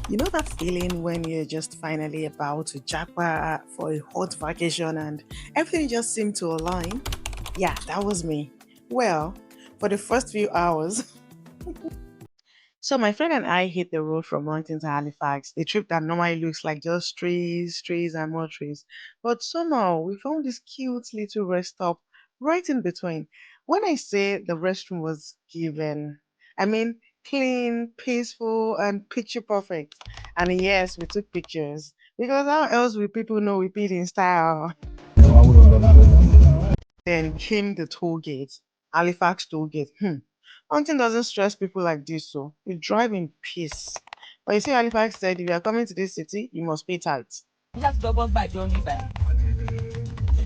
You know that feeling when you're just finally about to jackpot for a hot vacation and everything just seemed to align? Yeah, that was me. Well, for the first few hours. So my friend and I hit the road from Moncton to Halifax, a trip that normally looks like just trees, trees, and more trees. But somehow we found this cute little rest stop right in between. When I say the restroom was given, I mean clean, peaceful, and picture perfect. And yes, we took pictures because how else will people know we peed in style? Then came the toll gate, Halifax toll gate. Hunting doesn't stress people like this, so you drive in peace. But you see, Halifax said if you are coming to this city, you must pay tax. Just double by don't buy.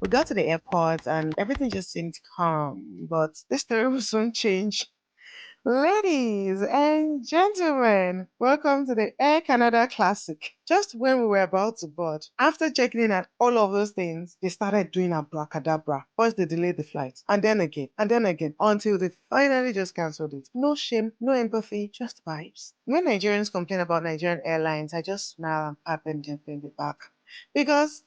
We got to the airport and everything just seemed calm, but this story will soon change. Ladies and gentlemen, welcome to the Air Canada Classic. Just when we were about to board, after checking in at all of those things, they started doing abracadabra. First, they delayed the flight, and then again, until they finally just cancelled it. No shame, no empathy, just vibes. When Nigerians complain about Nigerian airlines, I just smile and pat them gently in the back. Because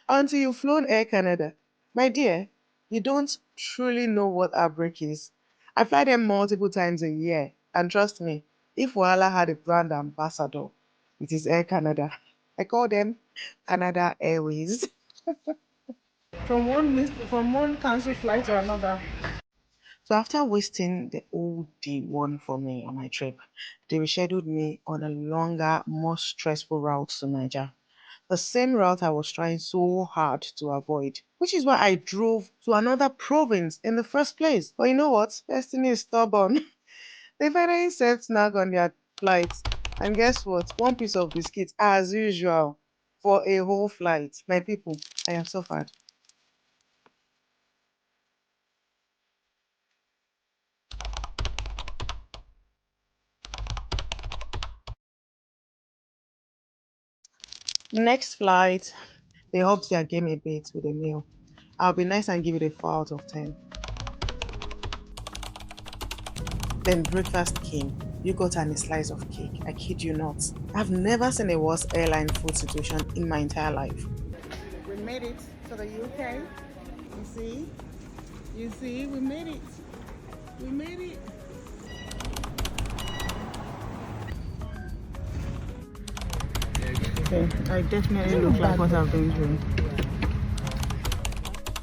until you've flown Air Canada, my dear, you don't truly know what our break is. I fly them multiple times a year, and trust me, if Wahala had a brand ambassador, it is Air Canada. I call them Canada Airways. From one cancelled flight to another. So after wasting the whole day one for me on my trip, they rescheduled me on a longer, more stressful route to Niger. The same route I was trying so hard to avoid, which is why I drove to another province in the first place. But you know what? Destiny is stubborn. They finally set snag on their flight. And guess what? One piece of biscuit, as usual, for a whole flight. My people, I have suffered. Next flight, they upped their game a bit with a meal. I'll be nice and give it a 4 out of 10. Then breakfast came. Yogurt and a slice of cake. I kid you not. I've never seen a worse airline food situation in my entire life. We made it to the UK. You see? You see, we made it. We made it. Okay, I definitely look like what I've been through.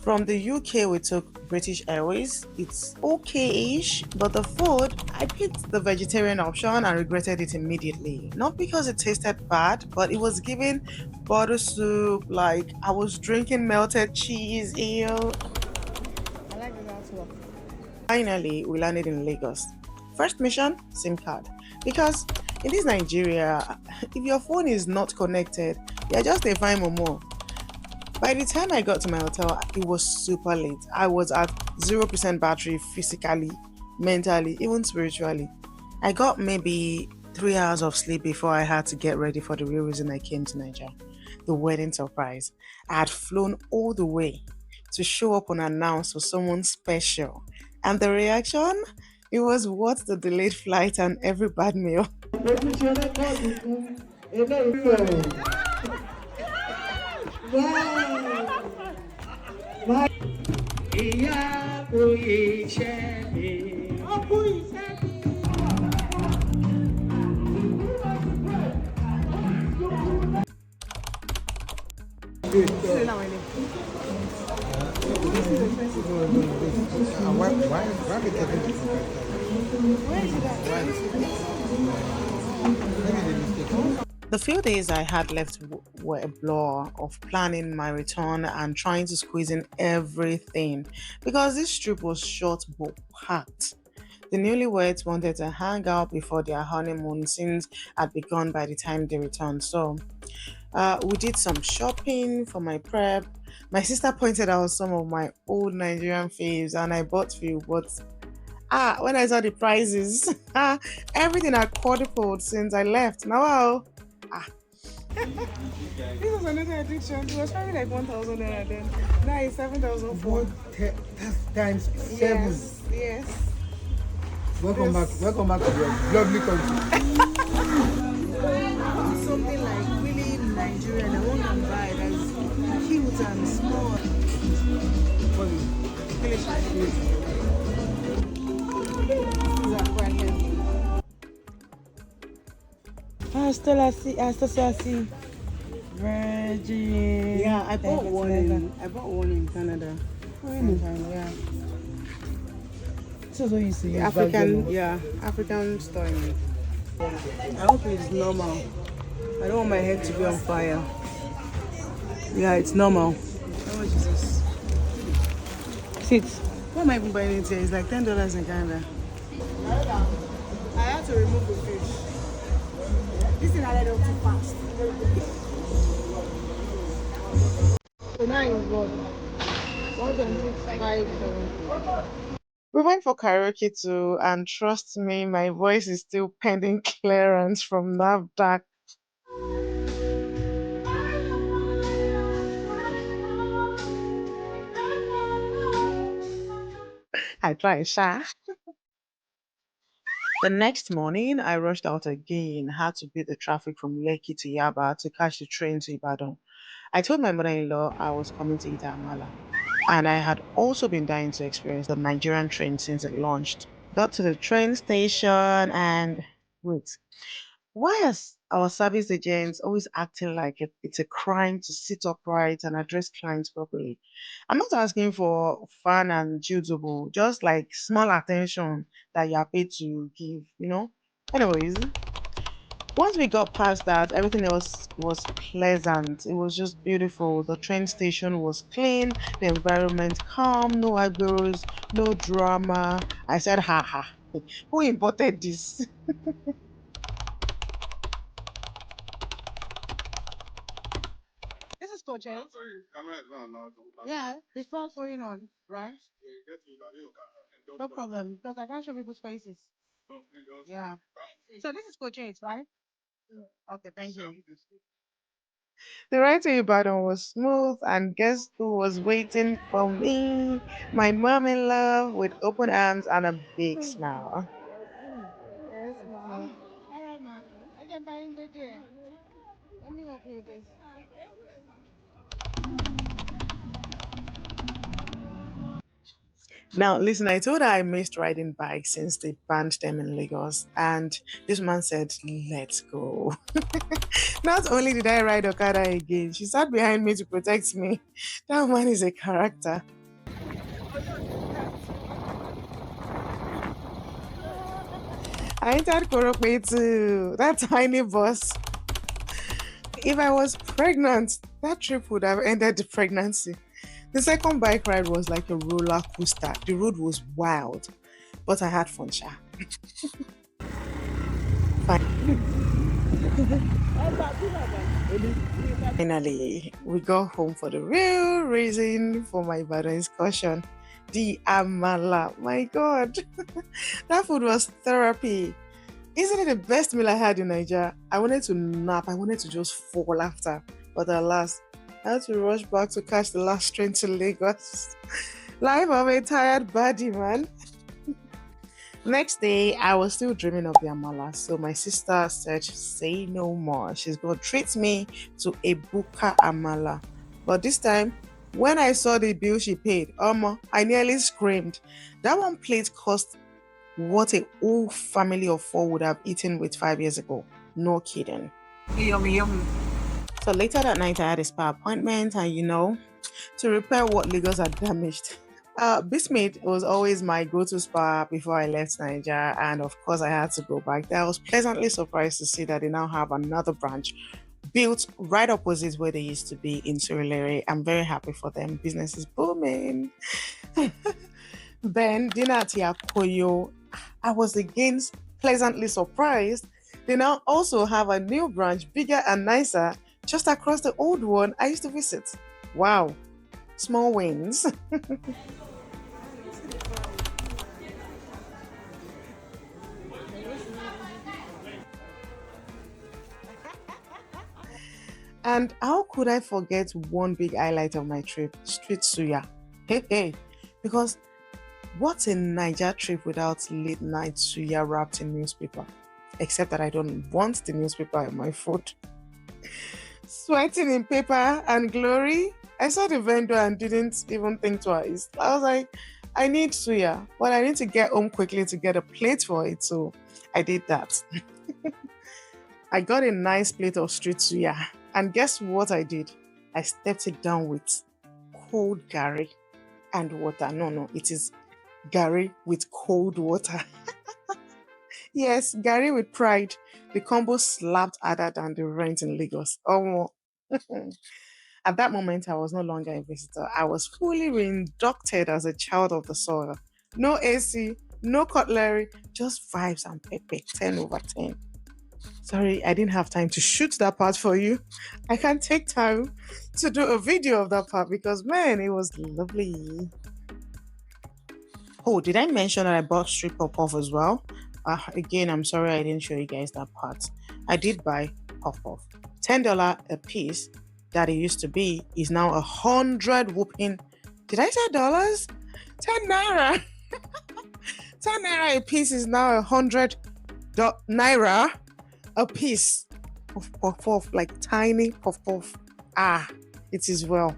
From the UK, we took British Airways. It's okay-ish, but the food, I picked the vegetarian option and regretted it immediately. Not because it tasted bad, but it was giving butter soup, like I was drinking melted cheese. Ew. I like the artwork. Finally, we landed in Lagos. First mission, SIM card. Because in this Nigeria, if your phone is not connected, you're just a fine momo. By the time I got to my hotel, it was super late. I was at 0% battery physically, mentally, even spiritually. I got maybe 3 hours of sleep before I had to get ready for the real reason I came to Nigeria, the wedding surprise. I had flown all the way to show up unannounced for someone special. And the reaction? It was worth the delayed flight and every bad meal. The few days I had left were a blur of planning my return and trying to squeeze in everything because this trip was short but packed. The newlyweds wanted to hang out before their honeymoon since had begun by the time they returned. So we did some shopping for my prep. My sister pointed out some of my old Nigerian faves and I bought few, but when I saw the prices, everything had quadrupled since I left. Now, wow. Ah, this was another addiction. It was probably like 1,000 naira then. Now it's 7,004. That's times seven. Yes, yes. Welcome back. Welcome back to your lovely country. Stella C. Virgin. Yeah, I bought one in Canada. Really? One time, yeah. This is what you used to The use back then. African, Oh. yeah, African store in it. I hope it's normal. I don't want my head to be on fire. Yeah, it's normal. How much is this? Sit. What am I even buying it here? It's like $10 in Canada. I had to remove the fish. This thing added up too fast. So now it's what? 1.65. We went for karaoke too, and trust me, my voice is still pending clearance from NAVDAC. I tried, sha. The next morning, I rushed out again, had to beat the traffic from Lekki to Yaba to catch the train to Ibadan. I told my mother-in-law I was coming to eat Amala, and I had also been dying to experience the Nigerian train since it launched. Got to the train station and wait, why is our service agents always acting like it's a crime to sit upright and address clients properly? I'm not asking for fun and suitable, just like small attention that you are paid to give, you know? Anyways, once we got past that, everything else was pleasant. It was just beautiful. The train station was clean, the environment calm, no aggros, no drama. I said, ha ha. Who imported this? This is for James. Yeah, it's not going on, right? No problem, because I can't show people's faces. Yeah. So this is for James, right? Okay, thank you. The ride to Ibadan was smooth, and guess who was waiting for me? My mom in love with open arms and a big smile. Yes, ma'am. All right, ma'am. I can buy in the day. Let me help you with this. Now, listen, I told her I missed riding bikes since they banned them in Lagos, and this man said, let's go. Not only did I ride Okada again, she sat behind me to protect me. That man is a character. I entered Korope too. That tiny bus. If I was pregnant, that trip would have ended the pregnancy. The second bike ride was like a roller coaster. The road was wild, but I had fun, sha. Finally, we got home for the real reason for my Ibadan excursion. The Amala. My God, that food was therapy. Isn't it the best meal I had in Nigeria? I wanted to nap. I wanted to just fall after. But alas, I had to rush back to catch the last train to Lagos. Life of a tired body, man. Next day, I was still dreaming of the Amala. So my sister said, say no more. She's going to treat me to a Buka Amala. But this time, when I saw the bill she paid, I nearly screamed. That one plate cost what a whole family of four would have eaten with 5 years ago. No kidding. Yummy, yummy. So later that night, I had a spa appointment, and to repair what Lagos had damaged. Bismate was always my go-to spa before I left Nigeria, and of course, I had to go back there. I was pleasantly surprised to see that they now have another branch built right opposite where they used to be in Surulere. I'm very happy for them. Business is booming. Then dinner at Yakoyo, I was again pleasantly surprised. They now also have a new branch, bigger and nicer, just across the old one I used to visit. Wow, small wins. And how could I forget one big highlight of my trip? Street suya. Hey, hey. Because what's a Niger trip without late night suya wrapped in newspaper? Except that I don't want the newspaper in my food. Sweating in paper and glory. I saw the vendor and didn't even think twice. I was like, I need suya, but I need to get home quickly to get a plate for it. So I did that. I got a nice plate of street suya. And guess what I did? I stepped it down with cold garri and water. No, no, it is garri with cold water. Yes, garri with pride. The combo slapped harder than the rent in Lagos. Oh, at that moment, I was no longer a visitor. I was fully reinducted as a child of the soil. No AC, no cutlery, just vibes and pepe, 10 over 10. Sorry, I didn't have time to shoot that part for you. I can take time to do a video of that part because, man, it was lovely. Oh, did I mention that I bought street pop off as well? Again, I'm sorry I didn't show you guys that part. I did buy pop off. $10 a piece that it used to be is now 100 whooping. Did I say dollars? 10 naira. 10 naira a piece is now 100 naira a piece of puff puff, like tiny puff puff. Ah, it is well.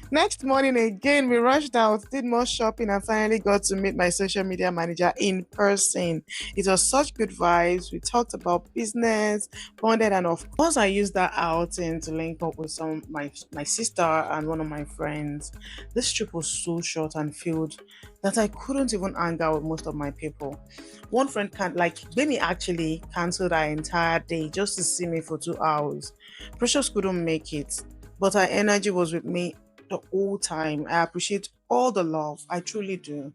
Next morning again, we rushed out, did more shopping, and finally got to meet my social media manager in person. It was such good vibes. We talked about business, bonded, and of course, I used that outing to link up with some my sister and one of my friends. This trip was so short and filled that I couldn't even hang out with most of my people. One friend can't like Benny actually cancelled our entire day just to see me for 2 hours. Precious couldn't make it, but her energy was with me the whole time. I appreciate all the love. I truly do.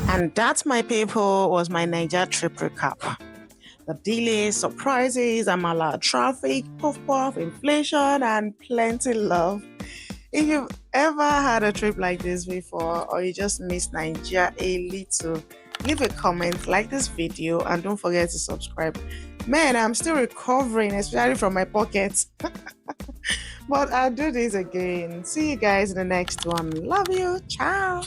And that, my people, was my Niger trip recap. The delays, surprises, Amala traffic, puff puff, inflation, and plenty love. If you've ever had a trip like this before, or you just miss Nigeria a little, leave a comment, like this video, and don't forget to subscribe. Man, I'm still recovering, especially from my pockets. But I'll do this again. See you guys in the next one. Love you. Ciao.